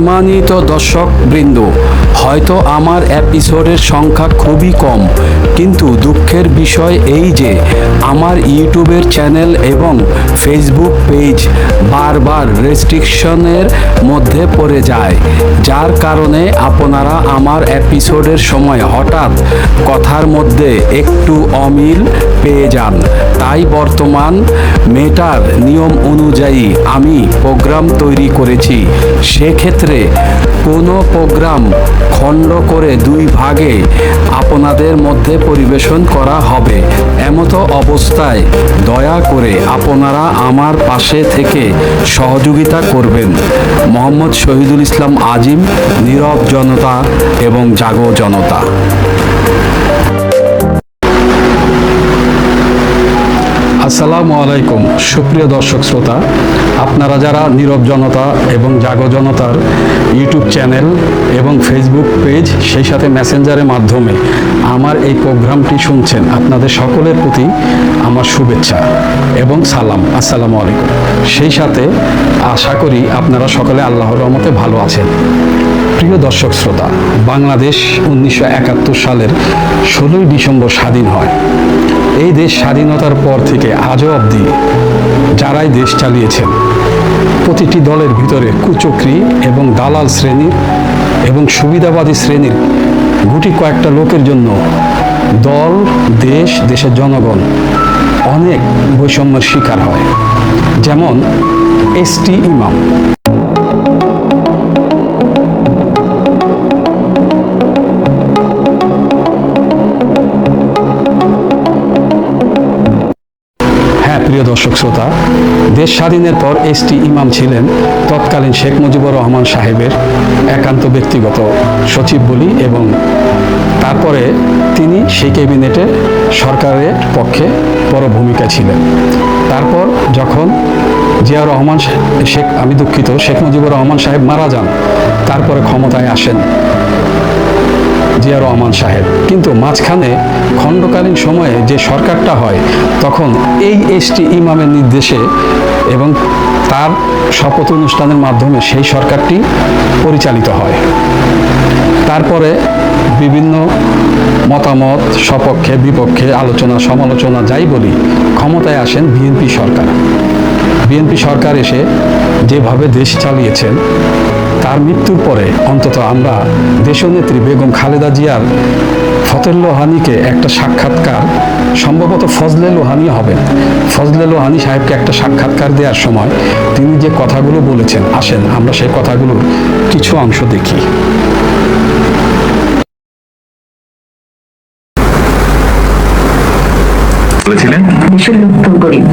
সম্মানিত দর্শকবৃন্দ, হয়তো আমার এপিসোডের সংখ্যা খুবই কম, কিন্তু দুঃখের বিষয় এই যে আমার ইউটিউবের চ্যানেল এবং ফেসবুক পেজ বারবার রেস্ট্রিকশনের মধ্যে পড়ে যায়, যার কারণে আপনারা আমার এপিসোডের সময় হঠাৎ কথার মধ্যে একটু অমিল পেয়ে যান। তাই বর্তমান মেটার নিয়ম অনুযায়ী আমি প্রোগ্রাম তৈরি করেছি। সেক্ষেত্রে কোনো প্রোগ্রাম খণ্ড করে দুই ভাগে আপনাদের মধ্যে পরিবেশন করা হবে। এমতো অবস্থায় দয়া করে আপনারা আমার পাশে থেকে সহযোগিতা করবেন। মোহাম্মদ শহীদুল ইসলাম আজিম, নীরব জনতা এবং জাগো জনতা। আসসালামু আলাইকুম সুপ্রিয় দর্শক শ্রোতা, আপনারা যারা নীরব জনতা এবং জাগো জনতার ইউটিউব চ্যানেল এবং ফেসবুক পেজ, সেই সাথে মেসেঞ্জারের মাধ্যমে আমার এই প্রোগ্রামটি শুনছেন, আপনাদের সকলের প্রতি আমার শুভেচ্ছা এবং সালাম। আসসালামু আলাইকুম। সেই সাথে আশা করি আপনারা সকলে আল্লাহর রহমতে ভালো আছেন। প্রিয় দর্শক শ্রোতা, বাংলাদেশ 1971 সালের 16ই ডিসেম্বর স্বাধীন হয়। এই দেশ স্বাধীনতার পর থেকে আজও অবধি যারাই দেশ চালিয়েছেন, প্রতিটি দলের ভিতরে কুচক্রী এবং দালাল শ্রেণীর এবং সুবিধাবাদী শ্রেণীর গুটি কয়েকটা লোকের জন্য দল, দেশ, দেশের জনগণ অনেক বৈষম্যের শিকার হয়। যেমন এসটি ইমাম। প্রিয় দর্শক শ্রোতা, দেশ স্বাধীনের পর এসটি ইমাম ছিলেন তৎকালীন শেখ মুজিবুর রহমান সাহেবের একান্ত ব্যক্তিগত সচিব বলি, এবং তারপরে তিনি সেই ক্যাবিনেটে সরকারের পক্ষে বড় ভূমিকা ছিলেন। তারপর যখন শেখ মুজিবুর রহমান সাহেব মারা যান, তারপরে ক্ষমতায় আসেন জিয়া রহমান সাহেব। কিন্তু মাঝখানে খণ্ডকালীন সময়ে যে সরকারটা হয়, তখন এই এসটি ইমামের নির্দেশে এবং তার শপথ অনুষ্ঠানের মাধ্যমে সেই সরকারটি পরিচালিত হয়। তারপরে বিভিন্ন মতামত, সপক্ষে বিপক্ষে আলোচনা সমালোচনা যাই বলি, ক্ষমতায় আসেন বিএনপি সরকার। বিএনপি সরকার এসে যেভাবে দেশ চালিয়েছেন, তার মৃত্যুর পরে অন্তত আমরা দেশনেত্রী বেগম খালেদা জিয়ার ফতেহ লোহানীকে একটা সাক্ষাৎকার, সম্ভবত ফজলে লোহানী হবেন, ফজলে লোহানী সাহেবকে একটা সাক্ষাৎকার দেওয়ার সময় তিনি যে কথাগুলো বলেছেন, আসেন আমরা সেই কথাগুলোর কিছু অংশ দেখি। দেশের লোক তো গরিব,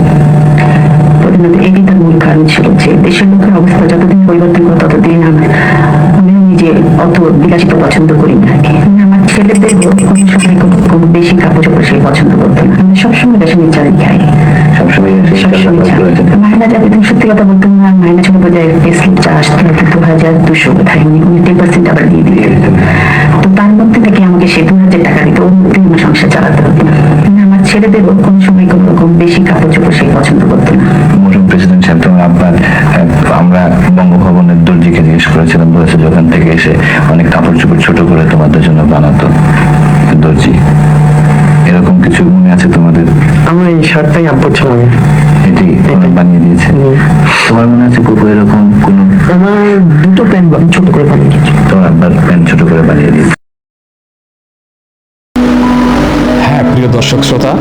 এটি তার মূল কারণ ছিল যে দেশের লোকের অবস্থা যতদিন পরিবর্তন করে ততদিন আমি নিজে অত বিলাসিতা পছন্দ করি না। আমার ছেলেদের কোনো সময় খুব বেশি কাপড় চোপড় সে পছন্দ করতো না। আমি সবসময় রেশনের চাল খাই, সবসময় মাইনা যাবে। তুমি সত্যি কথা বলতো না, মাইনা ছোট পর্যায়ে স্লিপটা আসতে হতো 2200 কোথায়, উনি 10% আবার দিয়ে দিলেন। তো তার মধ্যে থেকে আমাকে সে 2000 টাকা দিত, ওর মধ্যে আমার সংসার চালাতে হতো। আমার ছেলেদেরও কোনো সময় খুব বেশি কাপড় চোপড় সে পছন্দ করতো না। প্রেসিডেন্ট সাহেব, তোমার আব্বা, আমরা বঙ্গভবনের দর্জিকে জিজ্ঞেস করেছিলাম, বলেছে দোকান থেকে এসে অনেক কাপড় চোপড় ছোট করে তোমাদের জন্য বানাতো দর্জি। এরকম কিছু মনে আছে তোমাদের? আমার এই শার্টটাই আব্বুর ছিল, এটি বানিয়ে দিয়েছে। তোমার মনে আছে পুপু এরকম কোন? আমার দুটো প্যান্ট ছোট করে বানিয়ে দিয়েছে। তোমার আব্বার প্যান্ট ছোট করে বানিয়ে দিয়েছে। প্রিয় দর্শক শ্রোতা,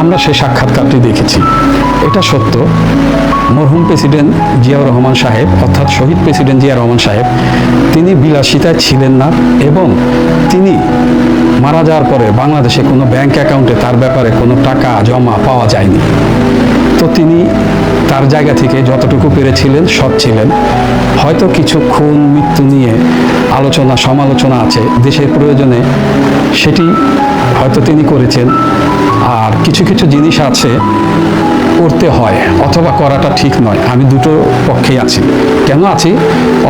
আমরা সেই সাক্ষাৎকারটি দেখেছি। এটা সত্য, মরহুম প্রেসিডেন্ট জিয়াউর রহমান সাহেব, অর্থাৎ শহীদ প্রেসিডেন্ট জিয়া রহমান সাহেব, তিনি বিলাসিতায় ছিলেন না, এবং তিনি মারা যাওয়ার পরে বাংলাদেশে কোনো ব্যাংক অ্যাকাউন্টে তার ব্যাপারে কোনো টাকা জমা পাওয়া যায়নি। তো তিনি তার জায়গা থেকে যতটুকু পেরেছিলেন সৎ ছিলেন। হয়তো কিছু খুন মৃত্যু নিয়ে আলোচনা সমালোচনা আছে, দেশের প্রয়োজনে সেটি হয়তো তিনি করেছেন। আর কিছু কিছু জিনিস আছে করতে হয় অথবা করাটা ঠিক নয়, আমি দুটো পক্ষেই আছি। কেন আছি?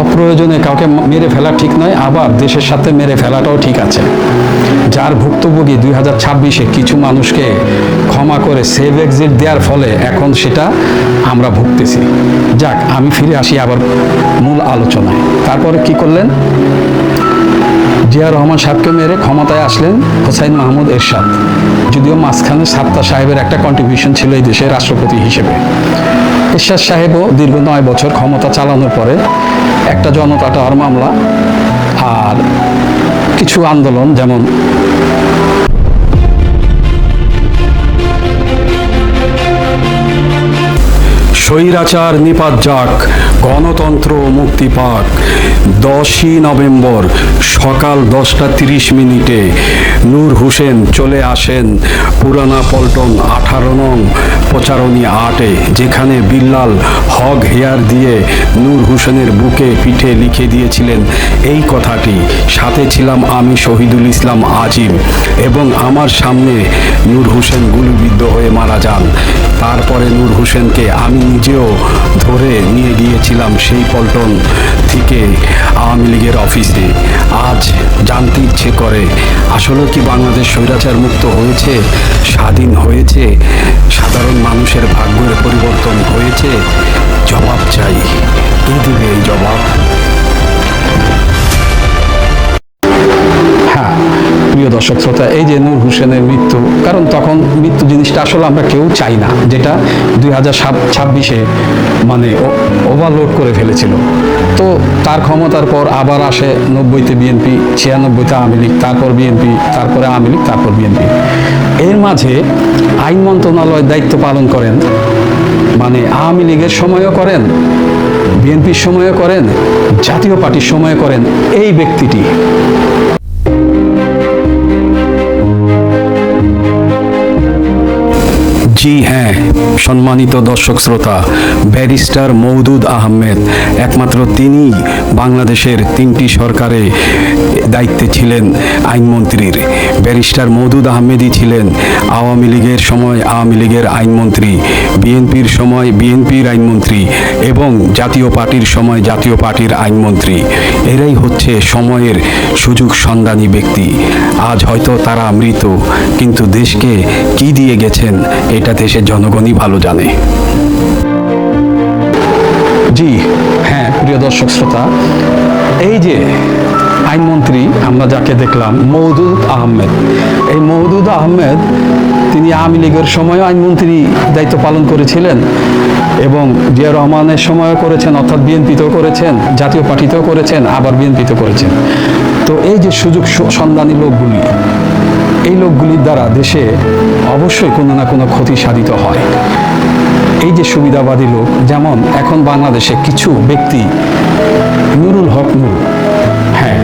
অপ্রয়োজনে কাউকে মেরে ফেলা ঠিক নয়, আবার দেশের সাথে মেরে ফেলাটাও ঠিক আছে। যার ভুক্তভোগী 2026-এ কিছু মানুষকে ক্ষমা করে সেভ এক্সিট দেওয়ার ফলে এখন সেটা আমরা ভুগতেছি। যাক, আমি ফিরে আসি আবার মূল আলোচনায়। তারপরে কি করলেন? জিয়া রহমান সাহেবকে মেরে ক্ষমতায় আসলেন হোসাইন মাহমুদ এরশাদ। যদিও মাঝখানে সাত্তার সাহেবের একটা কন্ট্রিবিউশন ছিল এই দেশের রাষ্ট্রপতি হিসেবে। এরশাদ সাহেবও দীর্ঘ 9 বছর ক্ষমতা চালানোর পরে একটা জনতা টাওয়ার মামলা আর কিছু আন্দোলন, যেমন স্বৈরাচার নিপাত যাক, গণতন্ত্র মুক্তি পাক। 10ই নভেম্বর সকাল 10:30 নূর হোসেন চলে আসেন পুরানা পল্টন 18 নং প্রচারণী 8-এ, যেখানে বিল্লাল হক হেয়ার দিয়ে নূর হোসেনের বুকে পিঠে লিখে দিয়েছিলেন এই কথাটি, সাথে ছিলাম আমি শহীদুল ইসলাম আজিম, এবং আমার সামনে নূর হোসেন গুলিবিদ্ধ হয়ে মারা যান। তারপরে নূর হোসেনকে আমি নিজেও ধরে নিয়ে গিয়েছিলাম সেই পল্টন থেকে আওয়ামী লীগের অফিসে। আজ জানতে ইচ্ছে করে, আসলে কি বাংলাদেশ স্বৈরাচার মুক্ত হয়েছে, স্বাধীন হয়েছে, সাধারণ মানুষের ভাগ্যের পরিবর্তন হয়েছে? জবাব চাই, কে দেবে এই জবাব? হ্যাঁ প্রিয় দর্শক শ্রোতা, এই যে নূর হোসেনের মৃত্যু, কারণ তখন মৃত্যু জিনিসটা আসলে আমরা কেউ চাই না, যেটা 2026-এ মানে ওভারলোড করে ফেলেছিল। তো তার ক্ষমতার পর আবার আসে 90-তে বিএনপি, 96-তে আওয়ামী লীগ, তারপর বিএনপি, তারপরে আওয়ামী লীগ, তারপর বিএনপি। এর মাঝে আইন মন্ত্রণালয়ের দায়িত্ব পালন করেন, মানে আওয়ামী লীগের সময়ও করেন, বিএনপির সময়ও করেন, জাতীয় পার্টির সময় করেন এই ব্যক্তিটি। জি হ্যাঁ, সম্মানিত দর্শক শ্রোতা, ব্যারিস্টার মওদুদ আহমেদ, একমাত্র তিনিই বাংলাদেশের 3টি সরকারে দায়িত্বে ছিলেন আইনমন্ত্রীর। ব্যারিস্টার মওদুদ আহমেদই ছিলেন আওয়ামী লীগের সময় আওয়ামী লীগের আইনমন্ত্রী, বিএনপির সময় বিএনপির আইনমন্ত্রী এবং জাতীয় পার্টির সময় জাতীয় পার্টির আইনমন্ত্রী। এরাই হচ্ছে সময়ের সুযোগ সন্ধানী ব্যক্তি। আজ হয়তো তারা মৃত, কিন্তু দেশকে কি দিয়ে গেছেন এটা দেশের জনগণই ভালো জানে। জি হ্যাঁ প্রিয় দর্শক শ্রোতা, এই যে আইনমন্ত্রী আমরা যাকে দেখলাম মওদুদ আহমেদ, এই মওদুদ আহমেদ তিনি আওয়ামী লীগের সময়ও আইনমন্ত্রী দায়িত্ব পালন করেছিলেন এবং জিয়া রহমানের সময়ও করেছেন, অর্থাৎ বিএনপিতেও করেছেন, জাতীয় পার্টিতেও করেছেন, আবার বিএনপিতে করেছেন। তো এই যে সুযোগ সন্ধানী লোকগুলি, এই লোকগুলির দ্বারা দেশে অবশ্যই কোনো না কোনো ক্ষতি সাধিত হয়। এই যে সুবিধাবাদী লোক, যেমন এখন বাংলাদেশে কিছু ব্যক্তি, নুরুল হক নুরু, হ্যাঁ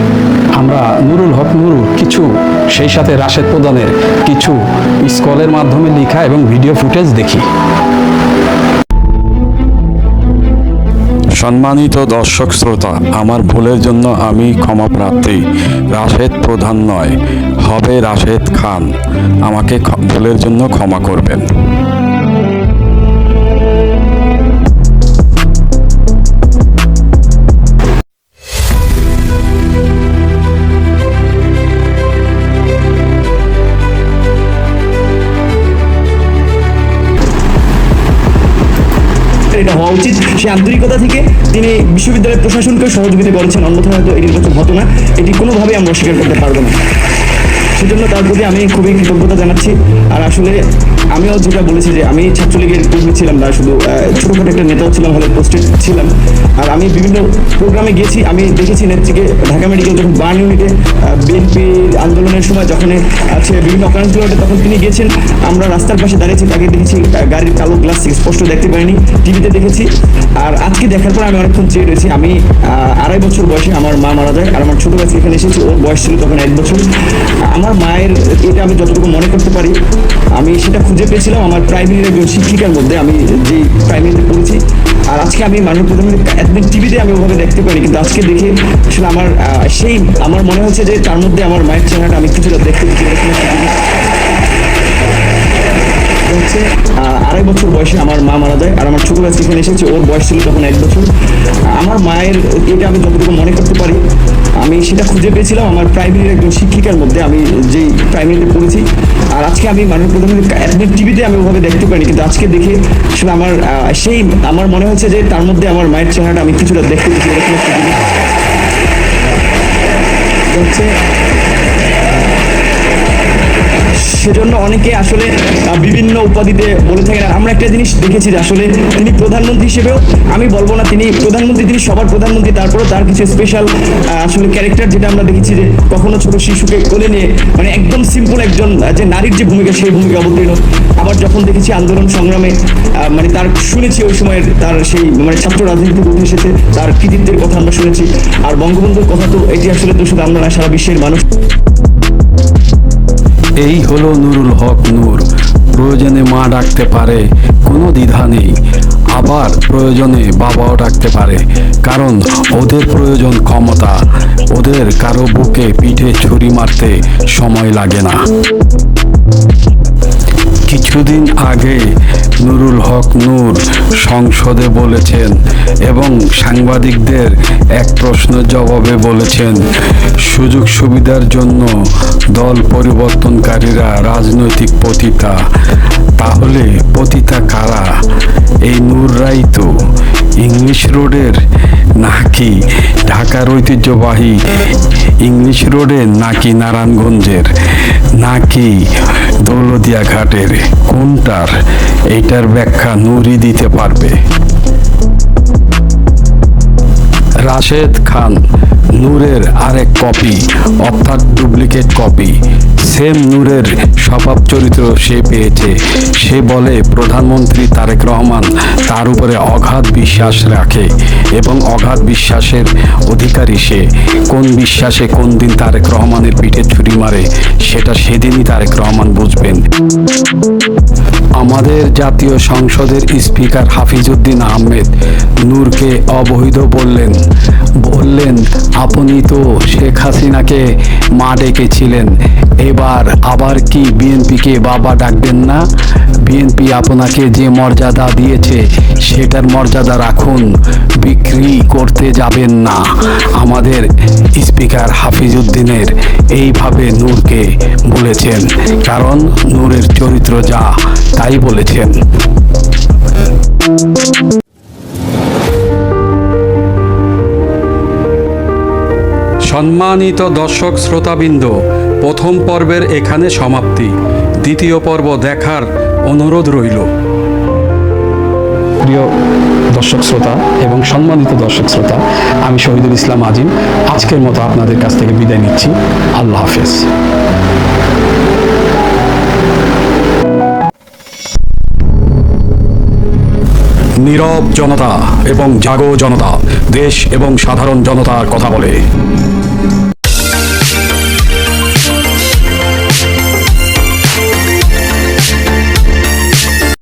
আমরা নুরুল হক নুরু কিছু, সেই সাথে রাশেদ প্রধানের কিছু স্কলের মাধ্যমে লেখা এবং ভিডিও ফুটেজ দেখি। সম্মানিত দর্শক শ্রোতা, আমার ভুলের জন্য আমি ক্ষমা প্রার্থী। রাশেদ প্রধান নয়, হবে রাশেদ খান। আমাকে ভুলের জন্য ক্ষমা করবেন। এটা হওয়া উচিত। সেই আন্তরিকতা থেকে তিনি বিশ্ববিদ্যালয়ের প্রশাসনকে সহযোগিতা করেছেন, অন্যথায় হয়তো এই নির্বাচন হতো না। এটি কোনোভাবেই আমরা অস্বীকার করতে পারবো না। সেজন্য তার প্রতি আমি খুবই কৃতজ্ঞতা জানাচ্ছি। আর আসলে আমিও যেটা বলেছি যে আমি ছাত্রলীগের কর্মী ছিলাম না, শুধু ছোটোখাটো একটা নেতাও ছিলাম, হলে পোস্টেড ছিলাম। আর আমি বিভিন্ন প্রোগ্রামে গিয়েছি, আমি দেখেছি নেত্রীকে ঢাকা মেডিকেল যখন বার্ন ইউনিটে বিএনপি আন্দোলনের সময় যখন আছে বিভিন্ন অকারেন্সগুলো ঘটে, তখন তিনি গিয়েছেন। আমরা রাস্তার পাশে দাঁড়িয়েছি, তাকে দেখেছি, গাড়ির কালো গ্লাস স্পষ্ট দেখতে পাইনি, টিভিতে দেখেছি। আর আজকে দেখার পর আমি অনেকক্ষণ চেয়ে রয়েছি। আমি 2.5 বছর বয়সে আমার মা মারা যায়, আর আমার ছোটো বাচ্চা এখানে এসেছে, ওর বয়স ছিল তখন 1 বছর। আমার মায়ের এটা আমি যতটুকু মনে করতে পারি, আমি সেটা খুঁজে পেয়েছিলাম আমার প্রাইমারির একজন শিক্ষিকার মধ্যে, আমি যে প্রাইমারিতে পড়েছি। আর আজকে আমি মাননীয় প্রধানমন্ত্রী একদিন টিভিতে আমি ওভাবে দেখতে পারি, কিন্তু আজকে দেখে আসলে আমার আমার মনে হচ্ছে যে তার মধ্যে আমার মায়ের চেহারাটা আমি কিছুটা দেখতে পেয়েছি। হচ্ছে 2.5 বছর বয়সে আমার মা মারা যায়, আর আমার ছোট ভাই যেখানে এসেছে ওর বয়স ছিল তখন 1 বছর। আমার মায়ের এটা আমি যতটুকু মনে করতে পারি, আমি সেটা খুঁজে পেয়েছিলাম আমার প্রাইমারির একজন শিক্ষিকার মধ্যে, আমি যেই প্রাইমারিতে পড়েছি। আর আজকে আমি মাননীয় প্রধানমন্ত্রী একদিন টিভিতে আমি ওভাবে দেখতে পাইনি, কিন্তু আজকে দেখে আসলে আমার মনে হচ্ছে যে তার মধ্যে আমার মায়ের চেহারাটা আমি কিছুটা দেখতে পেয়েছি। এরকম একটা জিনিস হচ্ছে, সেজন্য অনেকে আসলে বিভিন্ন উপাধিতে বলে থাকেন। আর আমরা একটা জিনিস দেখেছি যে আসলে তিনি প্রধানমন্ত্রী হিসেবেও, আমি বলবো না তিনি প্রধানমন্ত্রী, তিনি সবার প্রধানমন্ত্রী, তারপরেও তার কিছু স্পেশাল আসলে ক্যারেক্টার, যেটা আমরা দেখেছি যে কখনো ছোট শিশুকে কোলে নিয়ে মানে একদম সিম্পল একজন যে নারীর যে ভূমিকা, সেই ভূমিকা অবতীর্ণ। আবার যখন দেখেছি আন্দোলন সংগ্রামে মানে তার শুনেছি ওই সময়ের তার সেই মানে ছাত্র রাজনীতি থেকে উঠে এসেছে, তার কৃতিত্বের কথা আমরা শুনেছি। আর বঙ্গবন্ধুর কথা তো এটি আসলে তো শুধু আমরা না, সারা বিশ্বের মানুষ। এই হলো নুরুল হক নূর। প্রয়োজনে মা ডাকতে পারে, কোনো দ্বিধা নেই। আবার প্রয়োজনে বাবাও ডাকতে পারে, কারণ ওদের প্রয়োজন ক্ষমতা। ওদের কারো বুকে পিঠে ছুরি মারতে সময় লাগে না। কিছুদিন আগে নুরুল হক নূর সংসদে বলেছেন এবং সাংবাদিকদের এক প্রশ্নের জবাবে বলেছেন, সুযোগ সুবিধার জন্য দল পরিবর্তনকারীরা রাজনৈতিক পতিতা। তাহলে পতিতা কারা? এই নূররাই তো। ইংলিশ রোডের নাকি ঢাকার ঐতিহ্যবাহী ইংলিশ রোডের, নাকি নারায়ণগঞ্জের, নাকি দৌলতদিয়া ঘাটের? কোনটার? এইটার ব্যাখ্যা নূরই দিতে পারবে। রাশেদ খান নূরের আরেক কপি, অর্থাৎ ডুপ্লিকেট কপি। সেম নূরের স্বভাব চরিত্র সে পেয়েছে। সে বলে প্রধানমন্ত্রী তারেক রহমান তার উপরে অগাধ বিশ্বাস রাখে এবং অগাধ বিশ্বাসের অধিকারী সে। কোন বিশ্বাসে কোন দিন তারেক রহমানের পিঠে ছুরি মারে, সেটা সেদিনই তারেক রহমান বুঝবেন। আমাদের জাতীয় সংসদের স্পিকার হাফিজউদ্দিন আহমেদ নূরকে অবৈধ বললেন। আপনি তো শেখ হাসিনাকে মা ডেকেছিলেন, এবার আবার কি বিএনপিকে বাবা ডাকবেন না? বিএনপি আপনাকে যে মর্যাদা দিয়েছে সেটার মর্যাদা রাখুন, বিক্রি করতে যাবেন না। আমাদের স্পিকার হাফিজউদ্দিনের এইভাবে নূরকে বলেছেন, কারণ নূরের চরিত্র যা তাই বলেছেন। সম্মানিত দর্শক শ্রোতাবৃন্দ, প্রথম পর্বের এখানে সমাপ্তি। দ্বিতীয় পর্ব দেখার অনুরোধ রইল। প্রিয় দর্শক শ্রোতা এবং সম্মানিত দর্শক শ্রোতা, আমি শহীদুল ইসলাম আজিম আজকের মতো আপনাদের কাছ থেকে বিদায় নিচ্ছি। আল্লাহ হাফেজ। নীরব জনতা এবং জাগো জনতা দেশ এবং সাধারণ জনতার কথা বলে।